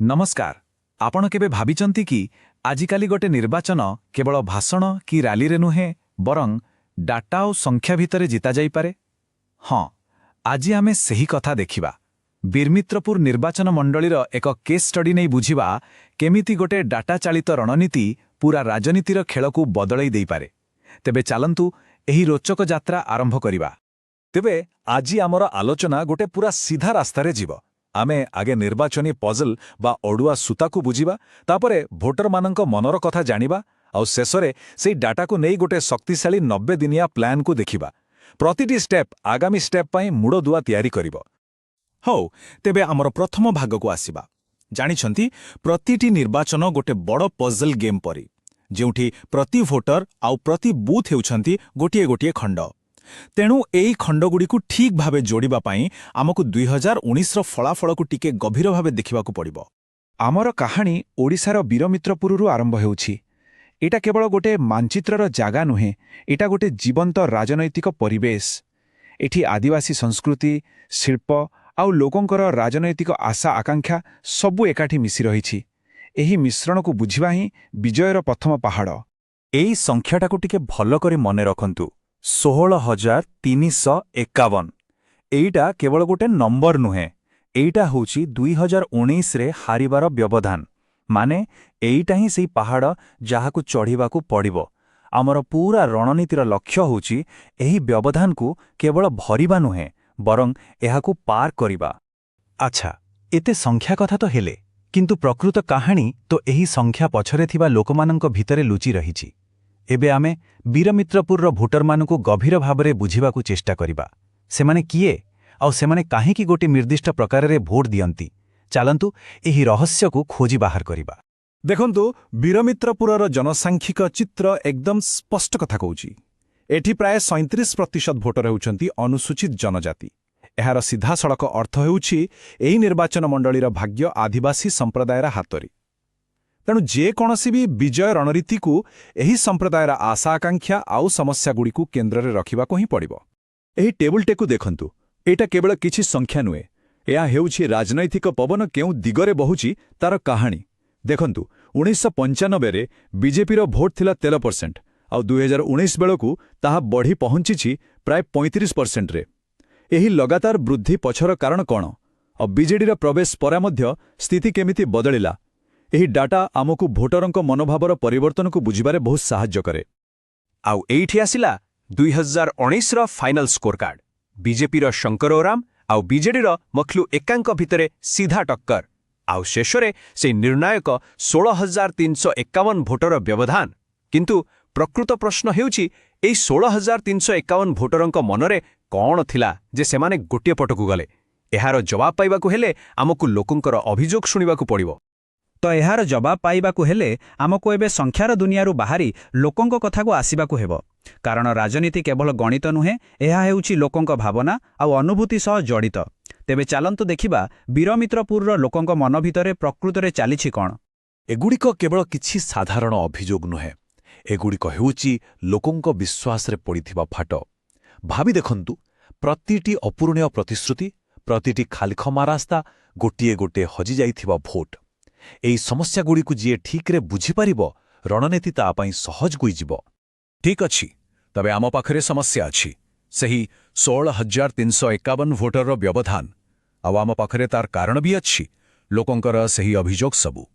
नमस्कार। आपण केबे भाबिचंती कि आजिकाली गोटे निर्वाचन केवल भाषण कि रैली रे नुहे बरं डाटा और संख्या भितरे जिता जाई पारे। हाँ, आज आमे सही कथा देखिबा। बीरमित्रपुर निर्वाचन मंडलीर एक केस स्टडी नहीं बुझिबा केमिति गोटे डाटा चालित रणनीति पूरा राजनीतिर खेलकू बदलाई देई पारे। तेबे चालंतु एही रोचक यात्रा आरंभ करिबा। तेबे आजी आमर आलोचना गोटे पूरा सीधा रास्तारे जीव। आमे आगे निर्वाचनी पजल बा अडुआ सूताकू बुझिबा, तापरे भोटर मानक मनर कथा जानिबा, आउ शेषरे सेई डाटाकू नहीं गोटे शक्तिशाली 90 दिनिया प्लान को देखिबा। प्रतिटी स्टेप आगामी स्टेप पाई मूड़दुआ तैयारी करिबो। हौ तेबे आमर प्रथम भागकू आसिबा। जानिछंती प्रतिटी निर्वाचन गोटे बड़ पजल गेम परी, जेउठी प्रति भोटर आउ प्रति बूथ हेउछंती गोटिए गोटिए खंड। तेणु एई खंडगुड़िकू ठीक भावे जोड़िबा पाई आमकू 2019 फलाफलकू टिके गभीर भावे देखिबाकू पड़िबो। आमर कहानी ओडिशार बीरमित्रपुरु आरंभ हेउछि। एटा केवल गोटे मानचित्रर जागा नुहे, एटा गोटे जीवंत राजनैतिक परिवेश। एठी आदिवासी संस्कृति, शिल्प आउ लोकंकर राजनैतिक आशा आकांक्षा सबु एकाठी मिसी रहिछि। एही मिश्रणकू बुझिबा ही विजयर प्रथम पहाड़। एई संख्याटाकू टिके भल करी मने रखंतु। 16,351। एइटा केवल गोटे नंबर नुहे, एइटा होउछि 2019 रे हारिबार व्यवधान। माने एइटा ही सेई पहाड़ जाहाकू चढ़िबाकू पड़िबो। आमर पूरा रणनीतिर लक्ष्य होउछि एही व्यवधानकू केवल भरिबा नुहे, बरं एहाकू पार करिबा। अच्छा, एते संख्या कथा तो हेले, किंतु प्रकृत कहानी तो एही संख्या पछरे थिबा लोकमानंक भितरे लुचि रहिछि। एबे आमे बीरमित्रपुरर भोटरमानकू गभीर भावरे बुझिबाकू चेष्टा करिबा। सेमाने किए आउ सेमाने काहेकि गोटे निर्दिष्ट प्रकाररे भोट दियंती। चालंतु एही रहस्यकू खोजी बाहर करिबा। देखंतु बीरमित्रपुरर जनसांख्यिक चित्र एकदम स्पष्ट कथा कहूछि। एठी प्राय 37% भोटर हेउछंती अनुसूचित जनजाति। एहार सीधा सड़क अर्थ हेउछि एही निर्वाचन मंडलीर भाग्य आदिवासी संप्रदायर हातरी। तेणु जेकोसी भी विजय रणनीति को एही संप्रदायर आशा आकांक्षा आउ समस्यागुड़िकू केन्द्र रखिबाकू ही पड़िबो। एही टेबुलटेकू देखंतु। एटा केवल किछि संख्या नुहे, एहा हेउछि राजनैतिक पवन केउ दिगरे बहुछि तार कहानी। देखंतु 1995 रे बीजेपी रो भोट थिला 13%, आउ 2019 बेलकू ताहा बढ़ी पहुंचिछि प्राय 35% रे। एही लगातार वृद्धि पछर कारण कौन, और बीजेडी रो प्रवेश परा मध्य स्थिति केमिति बदलिला। एही डाटा आमकू भोटरंक मनोभावर परिवर्तन को बुझिबारे बहुत साहाय्य करे। आउ एइठी आसिला 2019 रो फाइनल स्कोर कार्ड। बीजेपी रो शंकर ओराम आउ बीजेडी रो मखलू एकांक भितरे सीधा टक्कर। आउ शेषरे से निर्णायक 16,351 भोटर व्यवधान। किंतु प्रकृत प्रश्न हेउछि एई 16,351 भोटरंक मनरे कौन थिला जे सेमाने गोटिए पटकू गले। एहार जवाब पाइबाकू हेले आमकू लोकंकर अभियोग शुणिबाकू पड़िबो। तो एहार जवाब पाइबाकू हेले आमको एबे संख्यार दुनियारू बाहरी लोकंक कथाकू आसिबाकू हेबो। कारण राजनीति केवल गणित नुहे, एहा हेउछि लोकंक भावना आउ अनुभूति सह जड़ित। तेबे चालंतु देखिबा बीरमित्रपुरर लोकंक मन भितरे प्रकृतरे चालिछि कोन। एगुड़िक केवल किछि साधारण अभियोग नुहे, एगुड़िक हेउछि लोकंक विश्वास रे पड़िथिबा फाट। भाबी देखंतु, प्रतिटी अपूरणीय प्रतिश्रुति, प्रतिटी खालिखमा रास्ता, गोटिए गोटे हजि जाइथिबा भोट। एई समस्यागुड़िकू जीए ठीकरे बुझिपारिबो, रणनीति ता पाई सहज होइजिबो। ठीक अछि, तबे आम पाखरे समस्या अछि। सही 16,351 भोटर व्यवधान। आउ आम पाखरे तार कारण भी अछि, लोकंकर सही अभियोग सबु।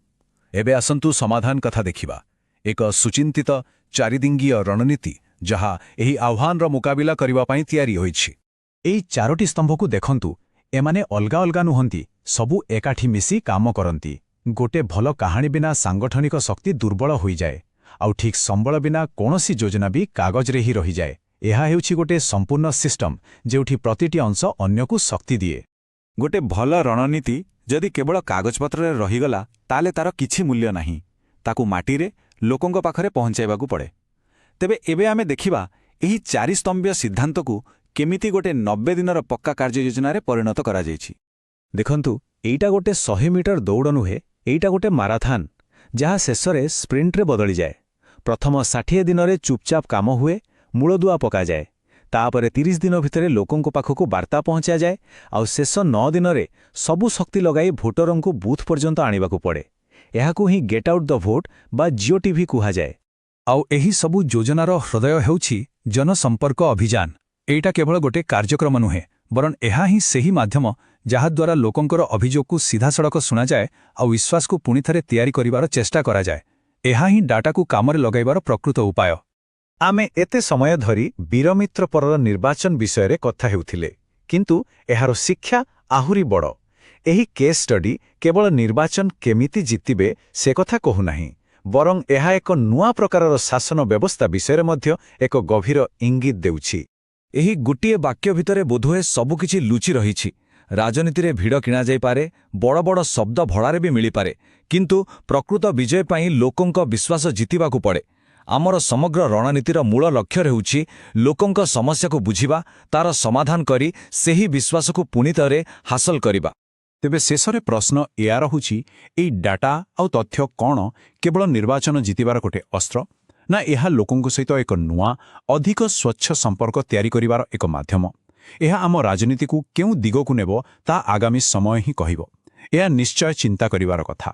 एबे आसंतु समाधान कथा देखिबा। एक सुचिंतित चारिदिंगीय रणनीति जहा एही आह्वानर मुकाबिला करिबा पाई तयारी होइछि। एई चारोटी स्तंभकू देखंतु। एमाने अलगा अलगा नुहंती, सबु एकाठी मिसी काम करंती। गोटे भल कहानी बिना सांगठनिक शक्ति दुर्बल होई जाए, आउ ठीक संबल बिना कोनोसी योजना भी कागज रे ही रही जाए। एहा हेउछि गोटे संपूर्ण सिस्टम जेउठी प्रतिटी अंश अन्यकू शक्ति दिए। गोटे भल रणनीति जदि केवल कागजपत्र रे रहीगला ताले तार किछि मूल्य नाही, ताकू माटी रे लोकंक पाखरे पहुंचाइबाकू पड़े। तेबे एबे आमे देखिबा एही चारि स्तंभीय सिद्धांतकू केमिति गोटे 90 दिनर पक्का कार्य योजना रे परिणत करा जायछि। देखंतु, एइटा गोटे 100 मीटर दौड़ नुहे, एइटा गोटे माराथन जहा शेषरे स्प्रिंट रे बदली जाए। प्रथम 60 दिन रे चुपचाप काम हुए, मूलदुआ पका जाए। ତାପରେ 30 ଦିନ ଭିତରେ ଲୋକଙ୍କ ପାଖକୁ ବାର୍ତ୍ତା ପହଞ୍ଚାଯାଏ ଆଉ ଶେଷ 9 ଦିନରେ ସବୁ ଶକ୍ତି ଲଗାଇ ଭୋଟରଙ୍କୁ ବୁଥ୍ ପର୍ଯ୍ୟନ୍ତ ଆଣିବାକୁ ପଡ଼େ। ଏହାକୁ ହିଁ ଗେଟ୍ ଆଉଟ୍ ଦ ଭୋଟ୍ ବା ଜିଓଟିଭି କୁହାଯାଏ। ଆଉ ଏହି ସବୁ ଯୋଜନାର ହୃଦୟ ହେଉଛି ଜନସମ୍ପର୍କ ଅଭିଯାନ। ଏଇଟା କେବଳ ଗୋଟେ କାର୍ଯ୍ୟକ୍ରମ ନୁହେଁ, ବରଂ ଏହା ହିଁ ସେହି ମାଧ୍ୟମ ଯାହାଦ୍ୱାରା ଲୋକଙ୍କର ଅଭିଯୋଗକୁ ସିଧାସଳଖ ଶୁଣାଯାଏ ଆଉ ବିଶ୍ୱାସକୁ ପୁଣିଥରେ ତିଆରି କରିବାର ଚେଷ୍ଟା କରାଯାଏ। ଏହା ହିଁ ଡାଟାକୁ କାମରେ ଲଗାଇବାର ପ୍ରକୃତ ଉପାୟ। ଆମେ ଏତେ ସମୟ ଧରି ବୀରମିତ୍ର ପରର ନିର୍ବାଚନ ବିଷୟରେ କଥା ହେଉଥିଲେ, କିନ୍ତୁ ଏହାର ଶିକ୍ଷା ଆହୁରି ବଡ଼। ଏହି କେସ୍ ଷ୍ଟଡି କେବଳ ନିର୍ବାଚନ କେମିତି ଜିତିବେ ସେ କଥା କହୁନାହିଁ, ବରଂ ଏହା ଏକ ନୂଆ ପ୍ରକାରର ଶାସନ ବ୍ୟବସ୍ଥା ବିଷୟରେ ମଧ୍ୟ ଏକ ଗଭୀର ଇଙ୍ଗିତ ଦେଉଛି। ଏହି ଗୋଟିଏ ବାକ୍ୟ ଭିତରେ ବୋଧହୁଏ ସବୁକିଛି ଲୁଚି ରହିଛି। ରାଜନୀତିରେ ଭିଡ଼ କିଣାଯାଇପାରେ, ବଡ଼ ବଡ଼ ଶବ୍ଦ ଭଡ଼ାରେ ବି ମିଳିପାରେ, କିନ୍ତୁ ପ୍ରକୃତ ବିଜୟ ପାଇଁ ଲୋକଙ୍କ ବିଶ୍ୱାସ ଜିତିବାକୁ ପଡ଼େ। ଆମର ସମଗ୍ର ରଣନୀତିର ମୂଳ ଲକ୍ଷ୍ୟ ହେଉଛି ଲୋକଙ୍କ ସମସ୍ୟାକୁ ବୁଝିବା, ତାର ସମାଧାନ କରି ସେହି ବିଶ୍ୱାସକୁ ପୁଣିଥରେ ହାସଲ କରିବା। ତେବେ ଶେଷରେ ପ୍ରଶ୍ନ ଏୟା ରହୁଛି, ଏଇ ଡାଟା ଆଉ ତଥ୍ୟ କ'ଣ କେବଳ ନିର୍ବାଚନ ଜିତିବାର ଗୋଟେ ଅସ୍ତ୍ର, ନା ଏହା ଲୋକଙ୍କ ସହିତ ଏକ ନୂଆ, ଅଧିକ ସ୍ୱଚ୍ଛ ସମ୍ପର୍କ ତିଆରି କରିବାର ଏକ ମାଧ୍ୟମ? ଏହା ଆମ ରାଜନୀତିକୁ କେଉଁ ଦିଗକୁ ନେବ ତା ଆଗାମୀ ସମୟ ହିଁ କହିବ। ଏହା ନିଶ୍ଚୟ ଚିନ୍ତା କରିବାର କଥା।